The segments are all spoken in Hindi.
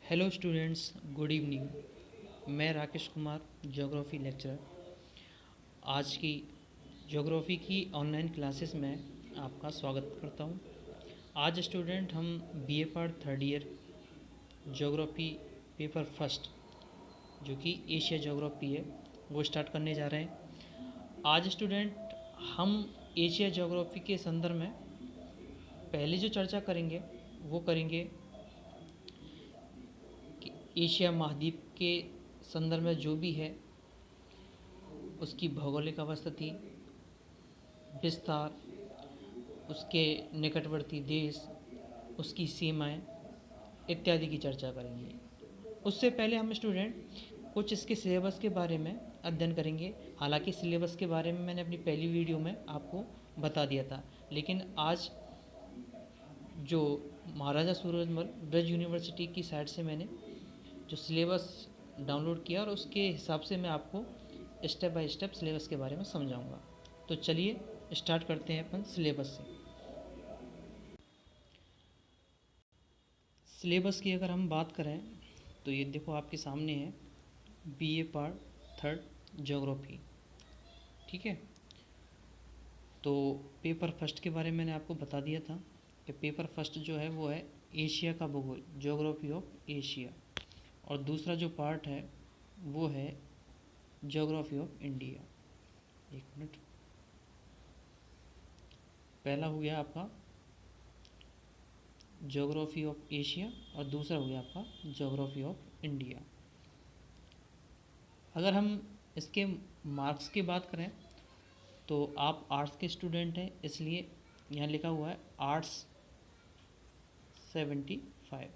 Hello students, good evening. मैं राकेश कुमार, ज्योग्राफी लेक्चरर। आज की ज्योग्राफी की ऑनलाइन क्लासेस में आपका स्वागत करता हूं। आज स्टूडेंट हम BA part third year geography paper first, जो कि एशिया ज्योग्राफी है, वो स्टार्ट करने जा रहे हैं। आज स्टूडेंट हम एशिया ज्योग्राफी के संदर्भ में पहले जो चर्चा करेंगे वो करेंगे कि एशिया महाद्वीप के संदर्भ में जो भी है उसकी भौगोलिक अवस्थिति, विस्तार, उसके निकटवर्ती देश, उसकी सीमाएं इत्यादि की चर्चा करेंगे। उससे पहले हम स्टूडेंट कुछ इसके सिलेबस के बारे में अध्ययन करेंगे। हालांकि सिलेबस के बारे में मैंने अपनी पहली वीडियो में आपको बता दिया था, लेकिन आज जो महाराजा सूरजमल ब्रज यूनिवर्सिटी की साइट से मैंने जो सिलेबस डाउनलोड किया और उसके हिसाब से मैं आपको स्टेप बाय स्टेप सिलेबस के बारे में समझाऊंगा। तो चलिए स्टार्ट करते हैं अपन सिलेबस से। सिलेबस की अगर हम बात करें तो ये देखो आपके सामने है, बीए पार्ट थर्ड ज्योग्राफी। ठीक है, तो पेपर फर्स्ट के बारे में मैंने आपको बता दिया था कि पेपर फर्स्ट जो है वो है एशिया का भूगोल, ज्योग्राफी ऑफ एशिया। और दूसरा जो पार्ट है वो है ज्योग्राफी ऑफ इंडिया। एक मिनट, पहला हो गया आपका ज्योग्राफी ऑफ एशिया और दूसरा हो गया आपका ज्योग्राफी ऑफ इंडिया। अगर हम इसके मार्क्स की बात करें तो आप आर्ट्स के स्टूडेंट हैं, इसलिए यहाँ लिखा हुआ है आर्ट्स 75।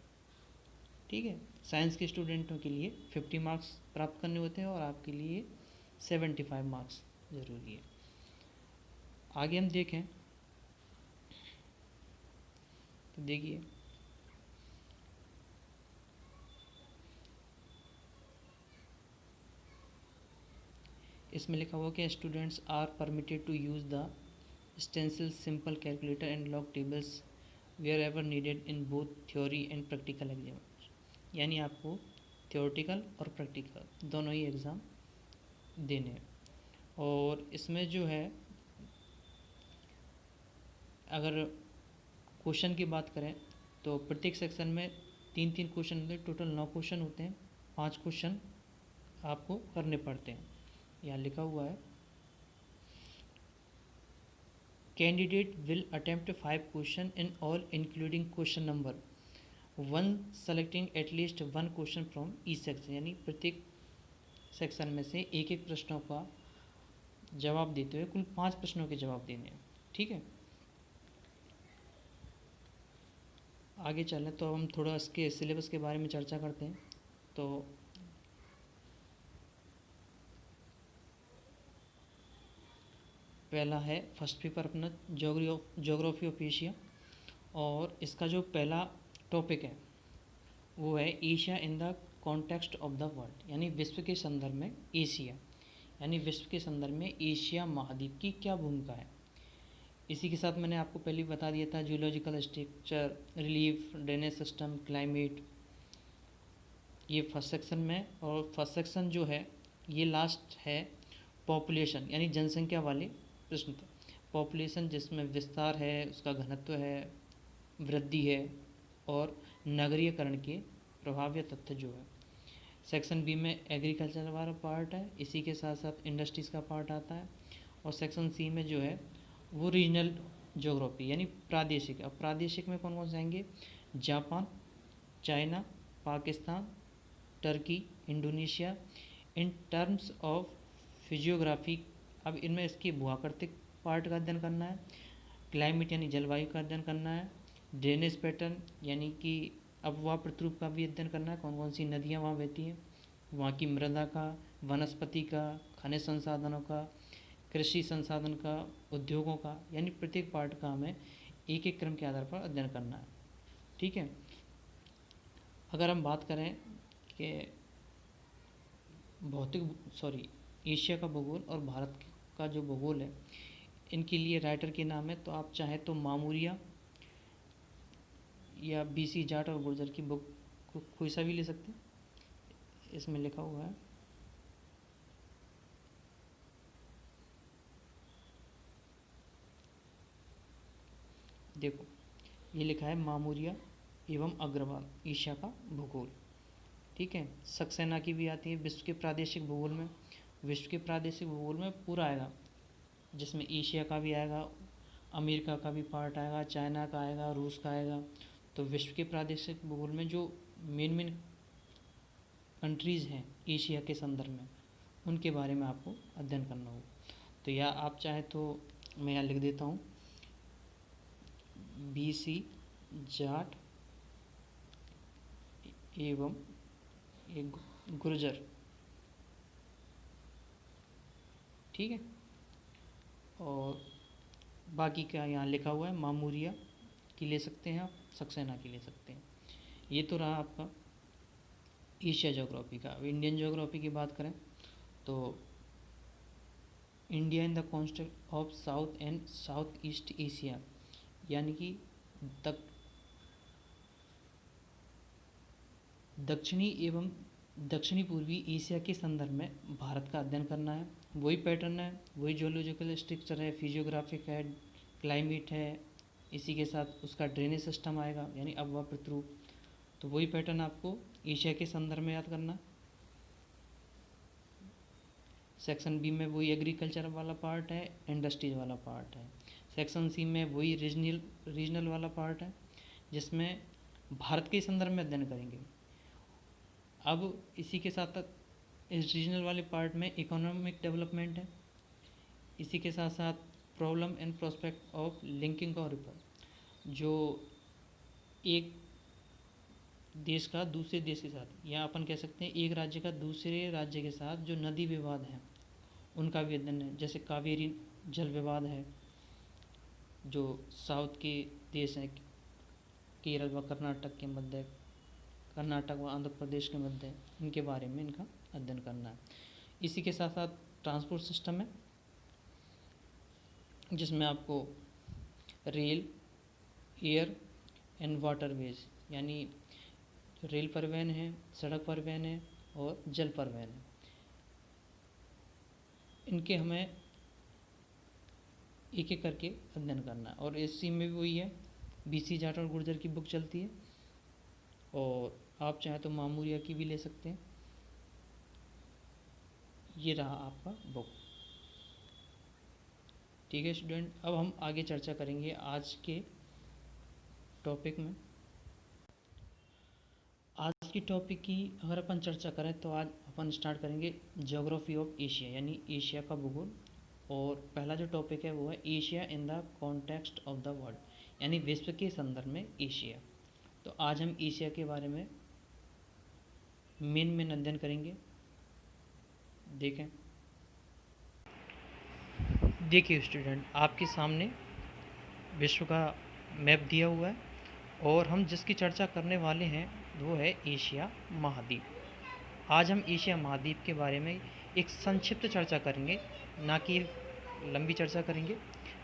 ठीक है, साइंस के स्टूडेंटों के लिए 50 मार्क्स प्राप्त करने होते हैं और आपके लिए 75 मार्क्स ज़रूरी है। आगे हम देखें तो देखिए इसमें लिखा हुआ कि students are permitted to use the stencil simple calculator and log tables wherever needed in both theory and practical exam. यानी आपको थ्योरेटिकल और प्रैक्टिकल दोनों ही एग्ज़ाम देने हैं। और इसमें जो है अगर क्वेश्चन की बात करें तो प्रत्येक सेक्शन में 3-3 क्वेश्चन होते हैं, टोटल 9 क्वेश्चन होते हैं। 5 क्वेश्चन आपको करने पड़ते हैं। यहाँ लिखा हुआ है candidate will attempt 5 question in all including question number 1 selecting at least 1 question from each section. यानी प्रत्येक सेक्शन में से एक एक प्रश्नों का जवाब देते हुए कुल 5 प्रश्नों के जवाब देने हैं। ठीक है, आगे चलें तो हम थोड़ा इसके सिलेबस के बारे में चर्चा करते हैं। तो पहला है फर्स्ट पेपर अपना ज्योग्राफी ऑफ एशिया, और इसका जो पहला टॉपिक है वो है Asia in the context of the world. यानी विश्व के संदर्भ में एशिया, यानी विश्व के संदर्भ में एशिया महाद्वीप की क्या भूमिका है। इसी के साथ मैंने आपको पहले बता दिया था geological structure, relief, drainage system, climate, ये फर्स्ट सेक्शन में। और फर्स्ट सेक्शन जो है ये लास्ट है पॉपुलेशन, यानी जनसंख्या वाले प्रश्न थे। पॉपुलेशन जिसमें विस्तार है, उसका घनत्व है, वृद्धि है और नगरीयकरण के प्रभाव या तथ्य जो है। सेक्शन बी में एग्रीकल्चर वाला पार्ट है, इसी के साथ साथ इंडस्ट्रीज़ का पार्ट आता है। और सेक्शन सी में जो है वो रीजनल ज्योग्राफी यानी प्रादेशिक। अब प्रादेशिक में कौन कौन से आएंगे? Japan, China, Pakistan, Turkey, Indonesia in terms of physiography. अब इनमें इसकी भूआकृतिक पार्ट का अध्ययन करना है, क्लाइमेट यानी जलवायु का अध्ययन करना है, ड्रेनेज पैटर्न यानी कि अफवाह प्रतिरूप का भी अध्ययन करना है, कौन कौन सी नदियाँ वहाँ बहती हैं, वहाँ की मृदा का, वनस्पति का, खनिज संसाधनों का, कृषि संसाधन का, उद्योगों का। यानी प्रत्येक पार्ट का हमें एक एक क्रम के आधार पर अध्ययन करना है। ठीक है, अगर हम बात करें कि एशिया का भूगोल और भारत का जो भूगोल है, इनके लिए राइटर के नाम है। तो आप चाहें तो मामूरिया या बीसी जाट और गुर्जर की बुक कोई सा भी ले सकते हैं। इसमें लिखा हुआ है देखो, ये लिखा है मामूरिया एवं अग्रवाल एशिया का भूगोल। ठीक है, सक्सेना की भी आती है विश्व के प्रादेशिक भूगोल में। विश्व के प्रादेशिक भूगोल में पूरा आएगा, जिसमें एशिया का भी आएगा, अमेरिका का भी पार्ट आएगा, चाइना का आएगा, रूस का आएगा। तो विश्व के प्रादेशिक भूगोल में जो मेन मेन कंट्रीज़ हैं एशिया के संदर्भ में, उनके बारे में आपको अध्ययन करना होगा। तो या आप चाहे तो मैं यहाँ लिख देता हूँ BC जाट एवं एक गुर्जर। ठीक है, और बाकी का यहाँ लिखा हुआ है मामूरिया की ले सकते हैं आप, सक्सेना की ले सकते हैं। ये तो रहा आपका एशिया ज्योग्राफी का। अब इंडियन ज्योग्राफी की बात करें तो India in the context of south and south east Asia, यानी कि दक्षिणी एवं दक्षिणी पूर्वी एशिया के संदर्भ में भारत का अध्ययन करना है। वही पैटर्न है, वही जियोलॉजिकल स्ट्रक्चर है, फिजियोग्राफिक है, क्लाइमेट है, इसी के साथ उसका ड्रेनेज सिस्टम आएगा यानी अववाह प्रतिरूप। तो वही पैटर्न आपको एशिया के संदर्भ में याद करना। सेक्शन बी में वही एग्रीकल्चर वाला पार्ट है, इंडस्ट्रीज वाला पार्ट है। सेक्शन सी में वही रीजनल वाला पार्ट है, जिसमें भारत के संदर्भ में अध्ययन करेंगे। अब इसी के साथ इस रीजनल वाले पार्ट में इकोनॉमिक डेवलपमेंट है, इसी के साथ साथ problem and prospect of linking और रिपर, जो एक देश का दूसरे देश के साथ, या अपन कह सकते हैं एक राज्य का दूसरे राज्य के साथ जो नदी विवाद हैं उनका भी अध्ययन है। जैसे कावेरी जल विवाद है, जो साउथ के देश हैं केरल व कर्नाटक के मध्य, कर्नाटक व आंध्र प्रदेश के मध्य, इनके बारे में इनका अध्ययन करना है। इसी के साथ साथ ट्रांसपोर्ट सिस्टम है, जिसमें आपको रेल, एयर एंड वाटरवेज, यानी रेल परिवहन है, सड़क परिवहन है और जल परिवहन है, इनके हमें एक एक करके अध्ययन करना है। और इसी में भी वही है, BC जाट और गुर्जर की बुक चलती है, और आप चाहें तो मामूरिया की भी ले सकते हैं। ये रहा आपका बुक। ठीक है स्टूडेंट, अब हम आगे चर्चा करेंगे आज के टॉपिक में। आज की टॉपिक की अगर अपन चर्चा करें तो आज अपन स्टार्ट करेंगे ज्योग्राफी ऑफ एशिया, यानी एशिया का भूगोल। और पहला जो टॉपिक है वो है Asia in the context of the world, यानी विश्व के संदर्भ में एशिया। तो आज हम एशिया के बारे में मेन अध्ययन करेंगे। देखिए स्टूडेंट, आपके सामने विश्व का मैप दिया हुआ है, और हम जिसकी चर्चा करने वाले हैं वो है एशिया महाद्वीप। आज हम एशिया महाद्वीप के बारे में एक संक्षिप्त चर्चा करेंगे, ना कि लंबी चर्चा करेंगे।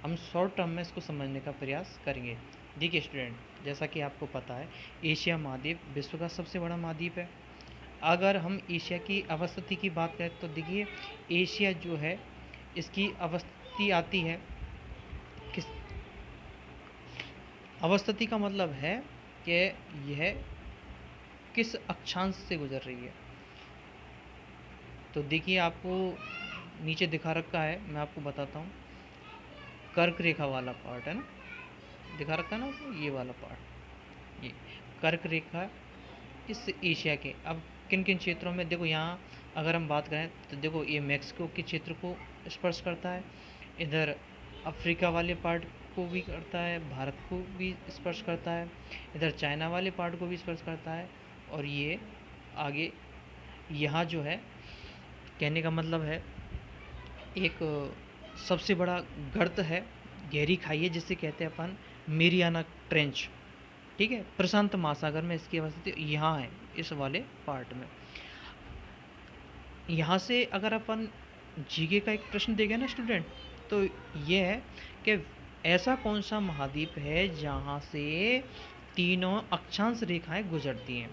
हम शॉर्ट टर्म में इसको समझने का प्रयास करेंगे। देखिए स्टूडेंट, जैसा कि आपको पता है एशिया महाद्वीप विश्व का सबसे बड़ा महाद्वीप है। अगर हम एशिया की अवस्थिति की बात करें तो देखिए एशिया जो है इसकी अवस्थिति आती है किस, अवस्थिति का मतलब है कि यह किस अक्षांश से गुजर रही है। तो देखिए आपको नीचे दिखा रखा है, मैं आपको बताता हूँ। कर्क रेखा वाला पार्ट है ना, दिखा रखा है ना आपको, ये वाला पार्ट, ये कर्क रेखा इस एशिया के। अब किन किन क्षेत्रों में, देखो यहाँ अगर हम बात करें तो देखो ये मैक्सिको के क्षेत्र को स्पर्श करता है, इधर अफ्रीका वाले पार्ट को भी करता है, भारत को भी स्पर्श करता है, इधर चाइना वाले पार्ट को भी स्पर्श करता है, और ये आगे यहाँ जो है, कहने का मतलब है एक सबसे बड़ा गर्त है, गहरी खाई है, जिसे कहते हैं अपन मेरियाना ट्रेंच। ठीक है, प्रशांत महासागर में इसकी अवस्थिति यहाँ है, इस वाले पार्ट में। यहाँ से अगर अपन जीके का एक प्रश्न देखें ना स्टूडेंट, तो ये है कि ऐसा कौन सा महाद्वीप है जहाँ से तीनों अक्षांश रेखाएं गुजरती हैं।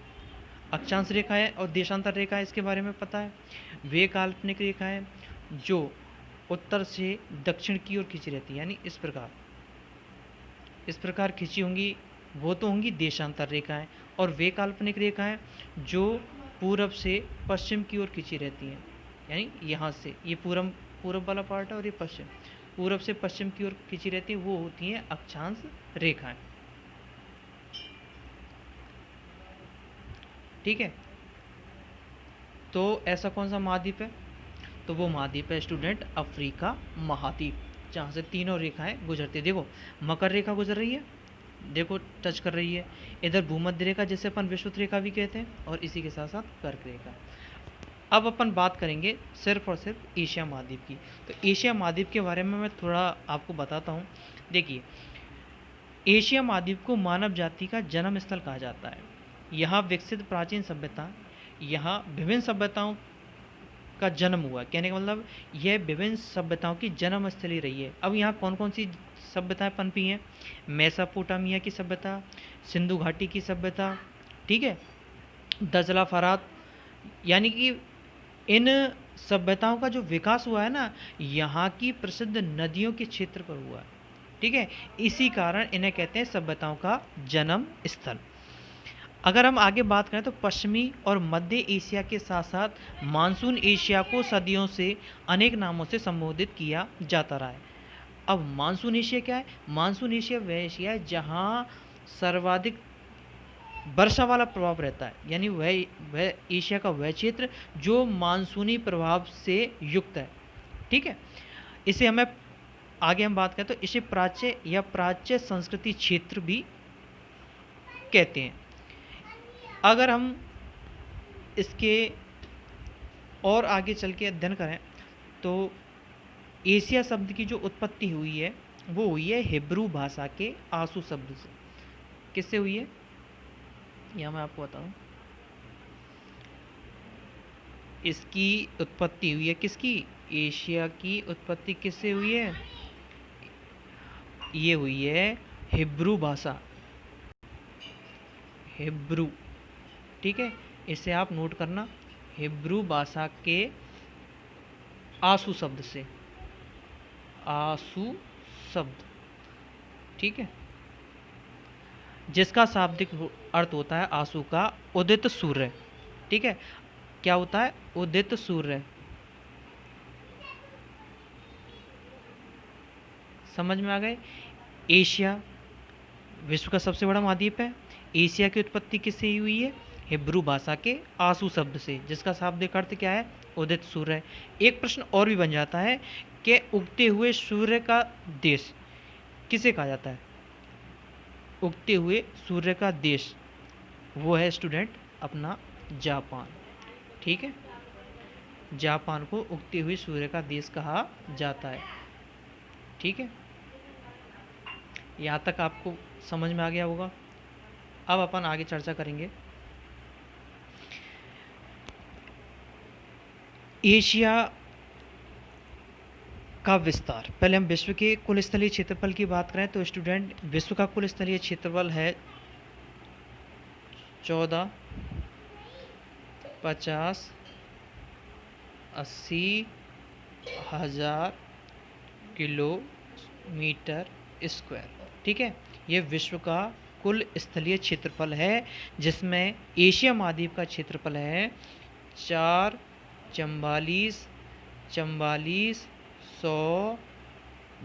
अक्षांश रेखा है और देशांतर रेखा है, इसके बारे में पता है। वे काल्पनिक रेखा है जो उत्तर से दक्षिण की ओर खींची रहती है, यानी इस प्रकार खींची होंगी, वो तो होंगी देशांतर रेखाएं। और वे काल्पनिक रेखाएं जो पूरब से पश्चिम की ओर खींची रहती हैं, यानी यहाँ से ये पूरब वाला पार्ट है और ये पश्चिम, पूरब से पश्चिम की ओर खींची रहती है, वो होती हैं अक्षांश रेखाएं। ठीक है, तो ऐसा कौन सा महाद्वीप है? तो वो महाद्वीप है स्टूडेंट अफ्रीका महाद्वीप, जहाँ से तीनों रेखाएं गुजरती है। देखो मकर रेखा गुजर रही है, देखो टच कर रही है, इधर भूमध्य रेखा जिसे अपन विषुवत रेखा भी कहते हैं, और इसी के साथ साथ कर्क रेखा। अब अपन बात करेंगे सिर्फ और सिर्फ एशिया महाद्वीप की। तो एशिया महाद्वीप के बारे में मैं थोड़ा आपको बताता हूँ। देखिए, एशिया महाद्वीप को मानव जाति का जन्म स्थल कहा जाता है। यहाँ विकसित प्राचीन सभ्यता, यहाँ विभिन्न सभ्यताओं का जन्म हुआ। कहने का मतलब यह विभिन्न सभ्यताओं की जन्म स्थली रही है। अब यहाँ कौन कौन सी सभ्यताएं पनपी हैं? मेसोपोटामिया की सभ्यता, सिंधु घाटी की सभ्यता, ठीक है, दजला फरात, यानी कि इन सभ्यताओं का जो विकास हुआ है ना, यहाँ की प्रसिद्ध नदियों के क्षेत्र पर हुआ है। ठीक है, इसी कारण इन्हें कहते हैं सभ्यताओं का जन्म स्थल। अगर हम आगे बात करें तो पश्चिमी और मध्य एशिया के साथ साथ मानसून एशिया को सदियों से अनेक नामों से संबोधित किया जाता रहा है। अब मानसून एशिया क्या है? मानसून एशिया वह एशिया है जहाँ सर्वाधिक वर्षा वाला प्रभाव रहता है, यानी वह एशिया का वह क्षेत्र जो मानसूनी प्रभाव से युक्त है। ठीक है, इसे हमें आगे हम बात करें तो इसे प्राच्य या प्राच्य संस्कृति क्षेत्र भी कहते हैं। अगर हम इसके और आगे चल के अध्ययन करें तो एशिया शब्द की जो उत्पत्ति हुई है वो हुई है हिब्रू भाषा के आंसू शब्द से। किससे हुई है? यह मैं आपको बताऊं। इसकी उत्पत्ति हुई है किसकी? एशिया की उत्पत्ति किससे हुई है? ये हुई है हिब्रू भाषा, हिब्रू। ठीक है, इसे आप नोट करना, हिब्रू भाषा के आंसू शब्द से, आंसू शब्द। ठीक है, जिसका शाब्दिक अर्थ होता है आंसू का उदित सूर्य। ठीक है, क्या होता है? उदित सूर्य। समझ में आ गए? एशिया विश्व का सबसे बड़ा महाद्वीप है। एशिया की उत्पत्ति किससे हुई है? हिब्रू भाषा के आंसू शब्द से, जिसका शाब्दिक अर्थ क्या है? उदित सूर्य। एक प्रश्न और भी बन जाता है कि उगते हुए सूर्य का देश किसे कहा जाता है? उगते हुए सूर्य का देश वो है स्टूडेंट अपना जापान। ठीक है, जापान को उगते हुए सूर्य का देश कहा जाता है। ठीक है, यहाँ तक आपको समझ में आ गया होगा। अब अपन आगे चर्चा करेंगे एशिया का विस्तार। पहले हम विश्व के कुल स्थलीय क्षेत्रफल की बात करें तो स्टूडेंट विश्व का कुल स्थलीय क्षेत्रफल है 14,50,80,000 किलोमीटर स्क्वायर। ठीक है, ये विश्व का कुल स्थलीय क्षेत्रफल है, जिसमें एशिया महाद्वीप का क्षेत्रफल है 4,44,100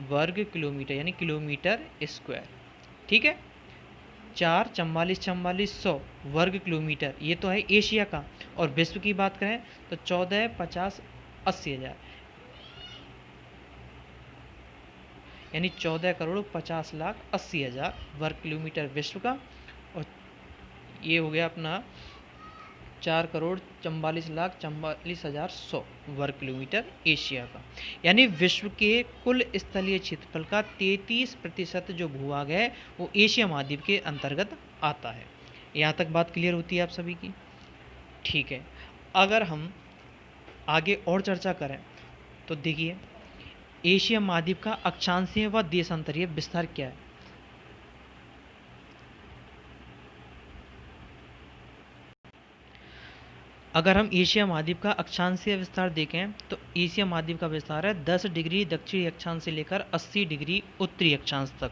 वर्ग किलोमीटर, यानी किलोमीटर स्क्वायर। ठीक है, 4,44,100 वर्ग किलोमीटर, ये तो है एशिया का। और विश्व की बात करें तो 14,50,80,000, यानी 14,50,80,000 वर्ग किलोमीटर विश्व का। और ये हो गया अपना 4,44,44,100 वर्ग किलोमीटर एशिया का। यानी विश्व के कुल स्थलीय क्षेत्रफल का 33% जो भूभाग है वो एशिया महाद्वीप के अंतर्गत आता है। यहाँ तक बात क्लियर होती है आप सभी की? ठीक है, अगर हम आगे और चर्चा करें तो देखिए एशिया महाद्वीप का अक्षांशीय व देशांतरीय विस्तार क्या है। अगर हम एशिया महाद्वीप का अक्षांशीय विस्तार देखें तो एशिया महाद्वीप का विस्तार है 10 डिग्री दक्षिणी अक्षांश से लेकर 80 डिग्री उत्तरी अक्षांश तक।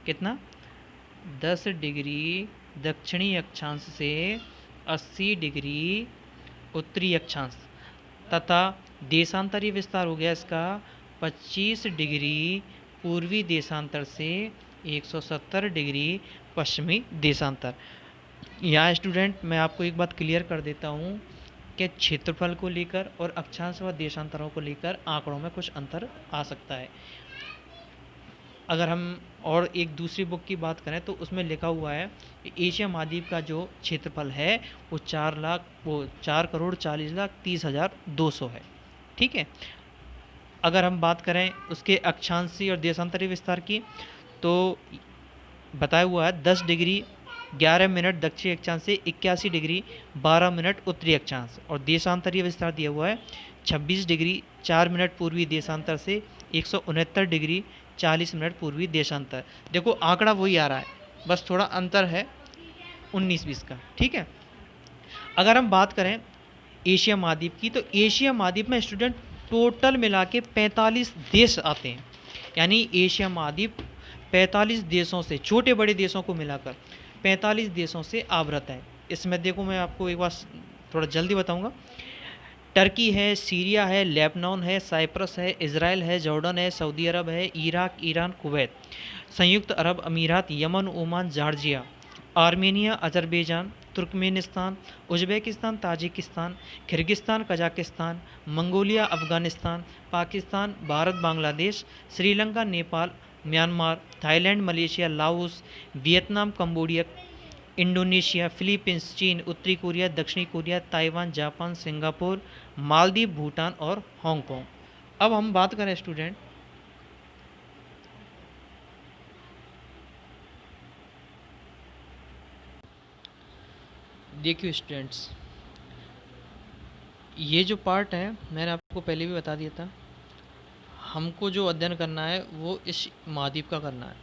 कितना? 10 डिग्री दक्षिणी अक्षांश से 80 डिग्री उत्तरी अक्षांश, तथा देशांतरीय विस्तार हो गया इसका 25 डिग्री पूर्वी देशांतर से 170 डिग्री पश्चिमी देशांतर। यहाँ स्टूडेंट मैं आपको एक बात क्लियर कर देता हूँ कि क्षेत्रफल को लेकर और अक्षांश व देशांतरों को लेकर आंकड़ों में कुछ अंतर आ सकता है। अगर हम और एक दूसरी बुक की बात करें तो उसमें लिखा हुआ है कि एशिया महाद्वीप का जो क्षेत्रफल है वो 4,40,30,200 है। ठीक है। अगर हम बात करें उसके अक्षांशीय और देशांतरीय विस्तार की तो बताया हुआ है 10 डिग्री 11 मिनट दक्षिणी अक्षांश से 81 डिग्री 12 मिनट उत्तरी अक्षांश, और देशांतरीय विस्तार दिया हुआ है 26 डिग्री 4 मिनट पूर्वी देशांतर से 169 डिग्री 40 मिनट पूर्वी देशांतर। देखो आंकड़ा वही आ रहा है, बस थोड़ा अंतर है 19-20 का। ठीक है। अगर हम बात करें एशिया महाद्वीप की तो एशिया महाद्वीप में स्टूडेंट टोटल मिला के 45 देश आते हैं, यानी एशिया महाद्वीप 45 देशों से, छोटे बड़े देशों को मिलाकर 45 देशों से आवृत है। इसमें देखो मैं आपको एक बार थोड़ा जल्दी बताऊंगा। टर्की है, सीरिया है, लेबनान है, साइप्रस है, इजराइल है, जॉर्डन है, सऊदी अरब है, इराक, ईरान, कुवैत, संयुक्त अरब अमीरात, Yemen, Oman, Georgia, Armenia, Azerbaijan, Turkmenistan, Uzbekistan, Tajikistan, Kyrgyzstan, Kazakhstan, Mongolia, Afghanistan, Pakistan, Bharat, Bangladesh, Sri Lanka, Nepal, Myanmar, Thailand, Malaysia, Laos, Vietnam, Cambodia, Indonesia, Philippines, चीन, उत्तरी कोरिया, दक्षिणी Korea, Taiwan, Japan, Singapore, Maldives, Bhutan और हांगकांग। अब हम बात करें स्टूडेंट देखिए स्टूडेंट्स, ये जो पार्ट है मैंने आपको पहले भी बता दिया था, हमको जो अध्ययन करना है वो इस महाद्वीप का करना है,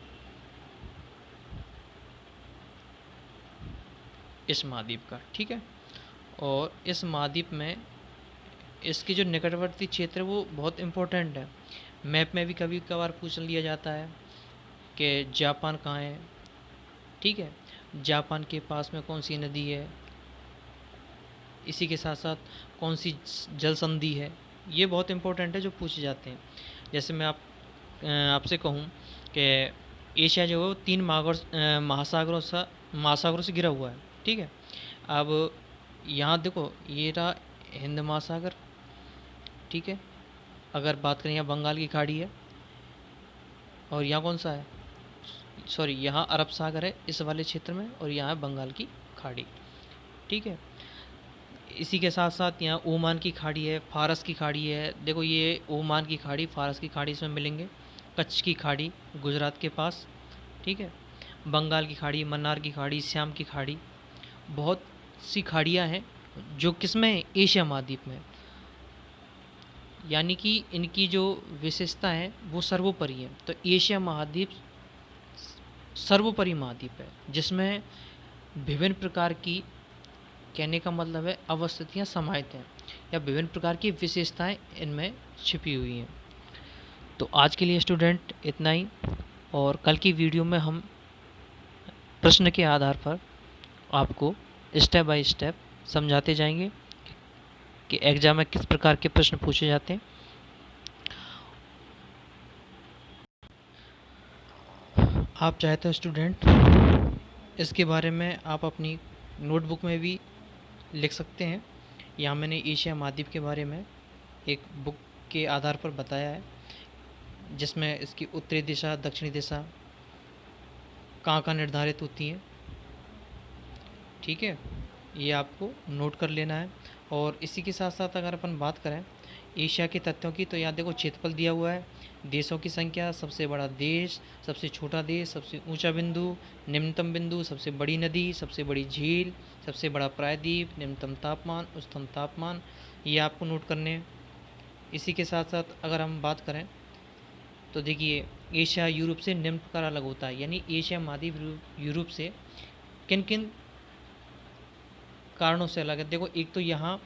इस महाद्वीप का। ठीक है। और इस महाद्वीप में इसके जो निकटवर्ती क्षेत्र है वो बहुत इम्पोर्टेंट है। मैप में भी कभी कभार पूछ लिया जाता है कि जापान कहाँ है। ठीक है। जापान के पास में कौन सी नदी है, इसी के साथ साथ कौन सी जल संधि है, ये बहुत इम्पोर्टेंट है जो पूछे जाते हैं। जैसे मैं आपसे कहूँ कि एशिया जो है वो 3 महासागरों से घिरा हुआ है। ठीक है। अब यहाँ देखो ये रहा हिंद महासागर। ठीक है। अगर बात करें यहाँ बंगाल की खाड़ी है, और यहाँ कौन सा है, सॉरी यहाँ अरब सागर है इस वाले क्षेत्र में, और यहाँ है बंगाल की खाड़ी। ठीक है। इसी के साथ साथ यहाँ ओमान की खाड़ी है, फारस की खाड़ी है। देखो ये ओमान की खाड़ी, फारस की खाड़ी इसमें मिलेंगे। कच्छ की खाड़ी गुजरात के पास। ठीक है। बंगाल की खाड़ी, मन्नार की खाड़ी, श्याम की खाड़ी, बहुत सी खाड़ियाँ हैं जो किसमें है, एशिया महाद्वीप में। यानी कि इनकी जो विशेषता है वो सर्वोपरि है। तो एशिया महाद्वीप सर्वोपरि महाद्वीप है जिसमें विभिन्न प्रकार की, कहने का मतलब है अवस्थितियाँ समाहित हैं या विभिन्न प्रकार की विशेषताएं इनमें छिपी हुई हैं। तो आज के लिए स्टूडेंट इतना ही, और कल की वीडियो में हम प्रश्न के आधार पर आपको स्टेप बाय स्टेप समझाते जाएंगे कि एग्जाम में किस प्रकार के प्रश्न पूछे जाते हैं। आप चाहे तो स्टूडेंट इसके बारे में आप अपनी नोटबुक में भी लिख सकते हैं। यहाँ मैंने एशिया महाद्वीप के बारे में एक बुक के आधार पर बताया है, जिसमें इसकी उत्तरी दिशा, दक्षिणी दिशा कहाँ निर्धारित होती हैं। ठीक है। ये आपको नोट कर लेना है। और इसी के साथ साथ अगर अपन बात करें एशिया के तथ्यों की, तो यहाँ देखो क्षेत्रफल दिया हुआ है, देशों की संख्या, सबसे बड़ा देश, सबसे छोटा देश, सबसे ऊंचा बिंदु, निम्नतम बिंदु, सबसे बड़ी नदी, सबसे बड़ी झील, सबसे बड़ा प्रायद्वीप, निम्नतम तापमान, उच्चतम तापमान, ये आपको नोट करने हैं। इसी के साथ साथ अगर हम बात करें तो देखिए एशिया यूरोप से निम्न प्रकार अलग होता है, यानी एशिया महाद्वीप यूरोप से किन किन कारणों से अलग है। देखो एक तो यहाँ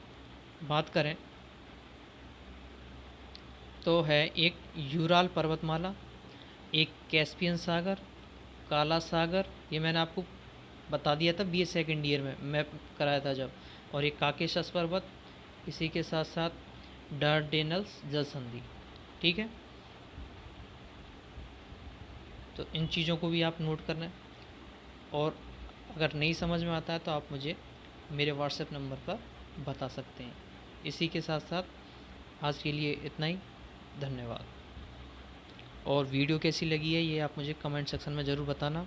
बात करें तो है एक यूराल पर्वतमाला, एक कैस्पियन सागर, काला सागर, ये मैंने आपको बता दिया था BA सेकेंड ईयर में मैप कराया था जब, और एक काकेशस पर्वत, इसी के साथ साथ डार्डेनल्स जल संधि। ठीक है, तो इन चीज़ों को भी आप नोट करना है, और अगर नहीं समझ में आता है तो आप मुझे मेरे व्हाट्सएप नंबर पर बता सकते हैं। इसी के साथ साथ आज के लिए इतना ही, धन्यवाद। और वीडियो कैसी लगी है ये आप मुझे कमेंट सेक्शन में ज़रूर बताना।